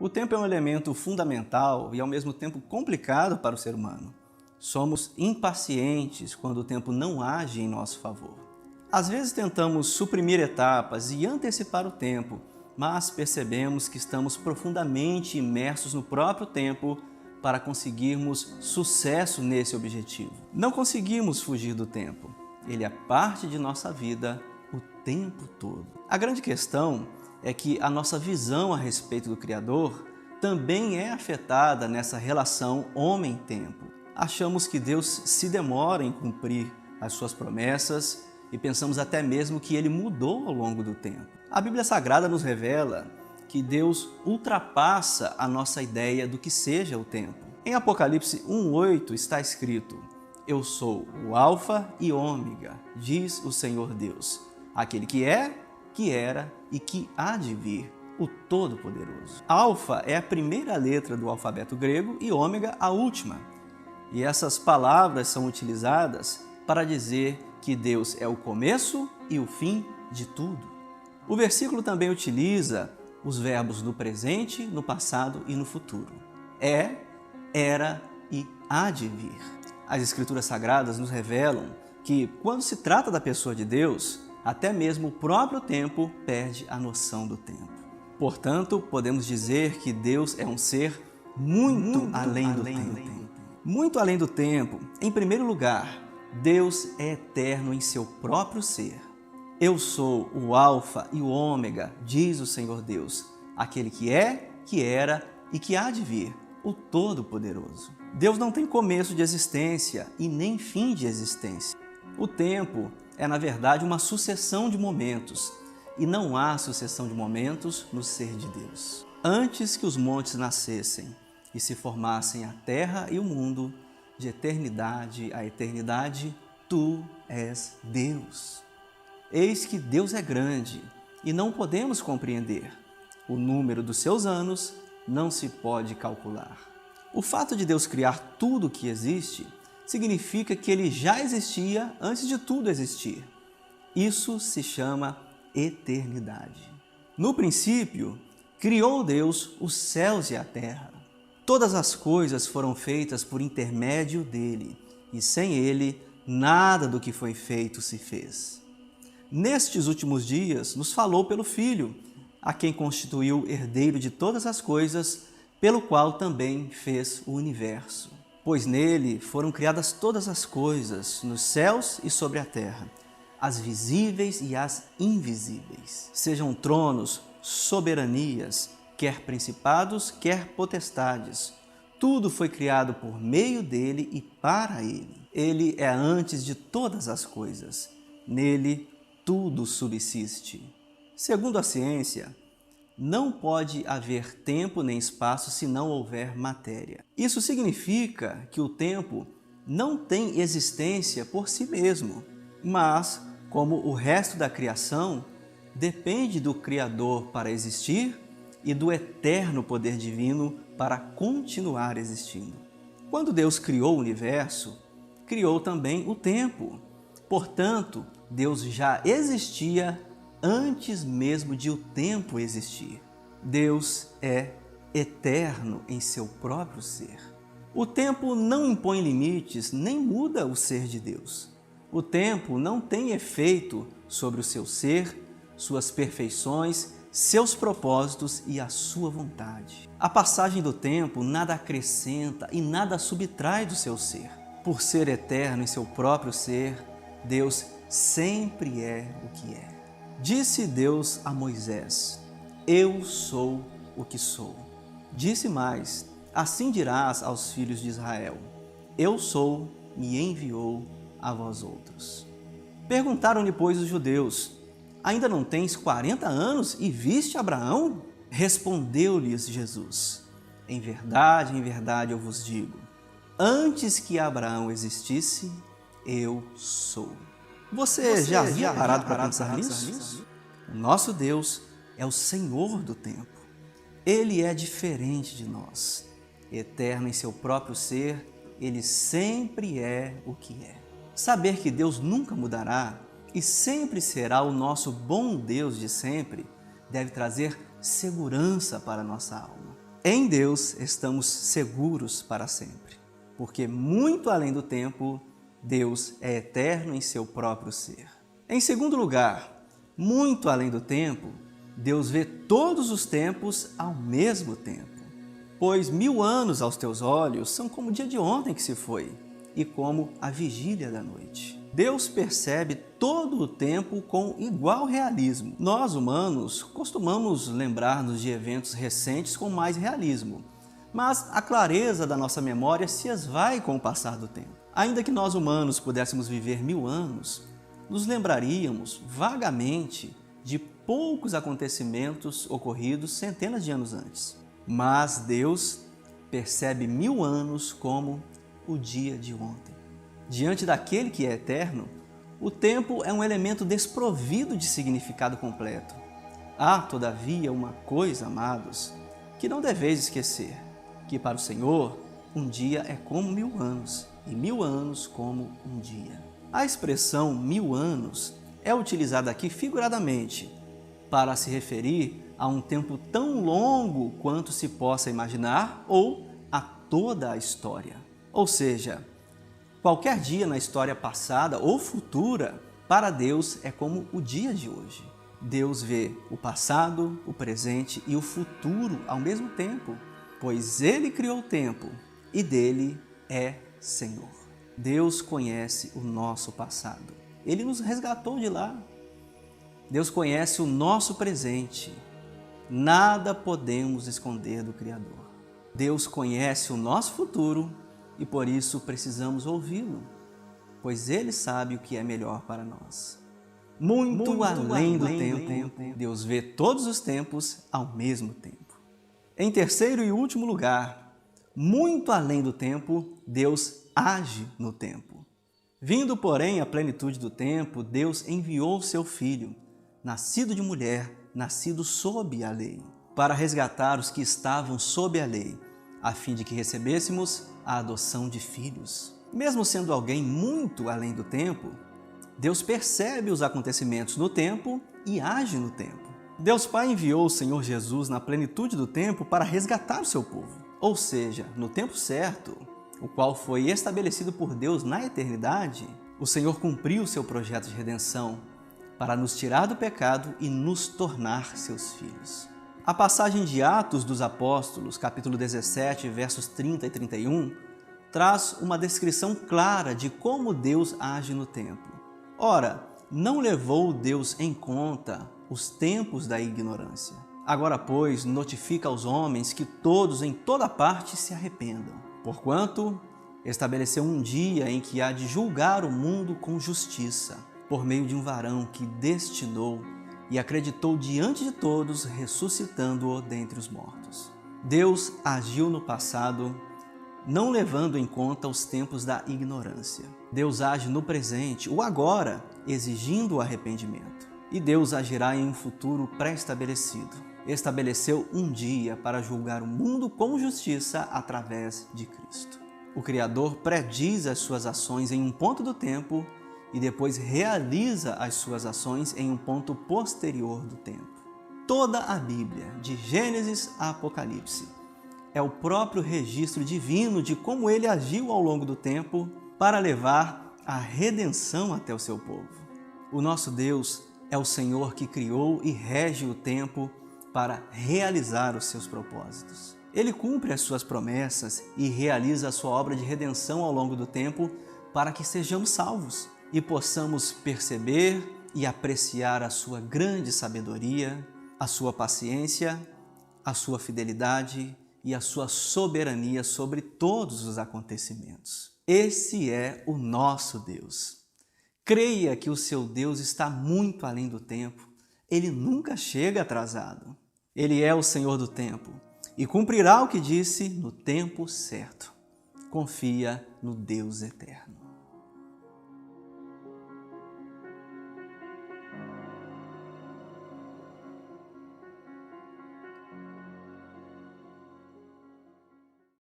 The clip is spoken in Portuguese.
O tempo é um elemento fundamental e ao mesmo tempo complicado para o ser humano. Somos impacientes quando o tempo não age em nosso favor. Às vezes tentamos suprimir etapas e antecipar o tempo, mas percebemos que estamos profundamente imersos no próprio tempo para conseguirmos sucesso nesse objetivo. Não conseguimos fugir do tempo. Ele é parte de nossa vida o tempo todo. A grande questão é que a nossa visão a respeito do Criador também é afetada nessa relação homem-tempo. Achamos que Deus se demora em cumprir as suas promessas e pensamos até mesmo que Ele mudou ao longo do tempo. A Bíblia Sagrada nos revela que Deus ultrapassa a nossa ideia do que seja o tempo. Em Apocalipse 1:8 está escrito: Eu sou o Alfa e Ômega, diz o Senhor Deus, aquele que é, que era e que há de vir, o Todo-Poderoso. Alfa é a primeira letra do alfabeto grego e Ômega a última. E essas palavras são utilizadas para dizer que Deus é o começo e o fim de tudo. O versículo também utiliza os verbos no presente, no passado e no futuro. É, era e há de vir. As Escrituras Sagradas nos revelam que, quando se trata da pessoa de Deus, até mesmo o próprio tempo perde a noção do tempo. Portanto, podemos dizer que Deus é um ser muito além do tempo. Muito além do tempo. Em primeiro lugar, Deus é eterno em seu próprio ser. Eu sou o Alfa e o Ômega, diz o Senhor Deus, aquele que é, que era e que há de vir, o Todo-Poderoso. Deus não tem começo de existência e nem fim de existência. O tempo é, na verdade, uma sucessão de momentos, e não há sucessão de momentos no ser de Deus. Antes que os montes nascessem e se formassem a terra e o mundo, de eternidade a eternidade, tu és Deus. Eis que Deus é grande e não podemos compreender. O número dos seus anos não se pode calcular. O fato de Deus criar tudo o que existe significa que Ele já existia antes de tudo existir. Isso se chama eternidade. No princípio, criou Deus os céus e a terra. Todas as coisas foram feitas por intermédio dele, e sem ele, nada do que foi feito se fez. Nestes últimos dias, nos falou pelo Filho, a quem constituiu herdeiro de todas as coisas, pelo qual também fez o universo. Pois nele foram criadas todas as coisas, nos céus e sobre a terra, as visíveis e as invisíveis, sejam tronos, soberanias, quer principados, quer potestades. Tudo foi criado por meio dele e para ele. Ele é antes de todas as coisas. Nele tudo subsiste. Segundo a ciência, não pode haver tempo nem espaço se não houver matéria. Isso significa que o tempo não tem existência por si mesmo, mas, como o resto da criação, depende do Criador para existir e do eterno poder divino para continuar existindo. Quando Deus criou o universo, criou também o tempo. Portanto, Deus já existia antes mesmo de o tempo existir. Deus é eterno em seu próprio ser. O tempo não impõe limites nem muda o ser de Deus. O tempo não tem efeito sobre o seu ser, suas perfeições, seus propósitos e a sua vontade. A passagem do tempo nada acrescenta e nada subtrai do seu ser. Por ser eterno em seu próprio ser, Deus sempre é o que é. Disse Deus a Moisés: Eu sou o que sou. Disse mais: Assim dirás aos filhos de Israel: Eu sou, me enviou a vós outros. Perguntaram-lhe, pois, os judeus: Ainda não tens 40 anos e viste Abraão? Respondeu-lhes Jesus: em verdade eu vos digo, antes que Abraão existisse, eu sou. Você já havia parado para pensar nisso? O nosso Deus é o Senhor do tempo. Ele é diferente de nós. Eterno em seu próprio ser, Ele sempre é o que é. Saber que Deus nunca mudará e sempre será o nosso bom Deus de sempre deve trazer segurança para a nossa alma. Em Deus estamos seguros para sempre, porque muito além do tempo, Deus é eterno em seu próprio ser. Em segundo lugar, muito além do tempo, Deus vê todos os tempos ao mesmo tempo. Pois 1000 anos aos teus olhos são como o dia de ontem que se foi, e como a vigília da noite. Deus percebe todo o tempo com igual realismo. Nós, humanos, costumamos lembrar-nos de eventos recentes com mais realismo, mas a clareza da nossa memória se esvai com o passar do tempo. Ainda que nós, humanos, pudéssemos viver 1000 anos, nos lembraríamos vagamente de poucos acontecimentos ocorridos centenas de anos antes. Mas Deus percebe 1000 anos como o dia de ontem. Diante daquele que é eterno, o tempo é um elemento desprovido de significado completo. Há, todavia, uma coisa, amados, que não deveis esquecer, que para o Senhor um dia é como 1000 anos, e 1000 anos como um dia. A expressão 1000 anos é utilizada aqui figuradamente para se referir a um tempo tão longo quanto se possa imaginar ou a toda a história. Ou seja, qualquer dia na história passada ou futura, para Deus é como o dia de hoje. Deus vê o passado, o presente e o futuro ao mesmo tempo, pois Ele criou o tempo e dele é Senhor. Deus conhece o nosso passado. Ele nos resgatou de lá. Deus conhece o nosso presente. Nada podemos esconder do Criador. Deus conhece o nosso futuro e por isso precisamos ouvi-lo, pois Ele sabe o que é melhor para nós. Muito além do tempo, Deus vê todos os tempos ao mesmo tempo. Em terceiro e último lugar, muito além do tempo, Deus age no tempo. Vindo, porém, à plenitude do tempo, Deus enviou seu Filho, nascido de mulher, nascido sob a lei, para resgatar os que estavam sob a lei, a fim de que recebêssemos a adoção de filhos. Mesmo sendo alguém muito além do tempo, Deus percebe os acontecimentos no tempo e age no tempo. Deus Pai enviou o Senhor Jesus na plenitude do tempo para resgatar o seu povo, ou seja, no tempo certo, o qual foi estabelecido por Deus na eternidade, o Senhor cumpriu o seu projeto de redenção para nos tirar do pecado e nos tornar seus filhos. A passagem de Atos dos Apóstolos, capítulo 17, versos 30 e 31, traz uma descrição clara de como Deus age no tempo. Ora, não levou Deus em conta os tempos da ignorância. Agora, pois, notifica aos homens que todos em toda parte se arrependam, porquanto estabeleceu um dia em que há de julgar o mundo com justiça, por meio de um varão que destinou e acreditou diante de todos, ressuscitando-o dentre os mortos. Deus agiu no passado, não levando em conta os tempos da ignorância. Deus age no presente, o agora, exigindo o arrependimento. E Deus agirá em um futuro pré-estabelecido. Estabeleceu um dia para julgar o mundo com justiça através de Cristo. O Criador prediz as suas ações em um ponto do tempo e depois realiza as suas ações em um ponto posterior do tempo. Toda a Bíblia, de Gênesis a Apocalipse, é o próprio registro divino de como Ele agiu ao longo do tempo para levar a redenção até o seu povo. O nosso Deus é o Senhor que criou e rege o tempo para realizar os seus propósitos. Ele cumpre as suas promessas e realiza a sua obra de redenção ao longo do tempo para que sejamos salvos e possamos perceber e apreciar a sua grande sabedoria, a sua paciência, a sua fidelidade e a sua soberania sobre todos os acontecimentos. Esse é o nosso Deus. Creia que o seu Deus está muito além do tempo. Ele nunca chega atrasado. Ele é o Senhor do tempo e cumprirá o que disse no tempo certo. Confia no Deus eterno.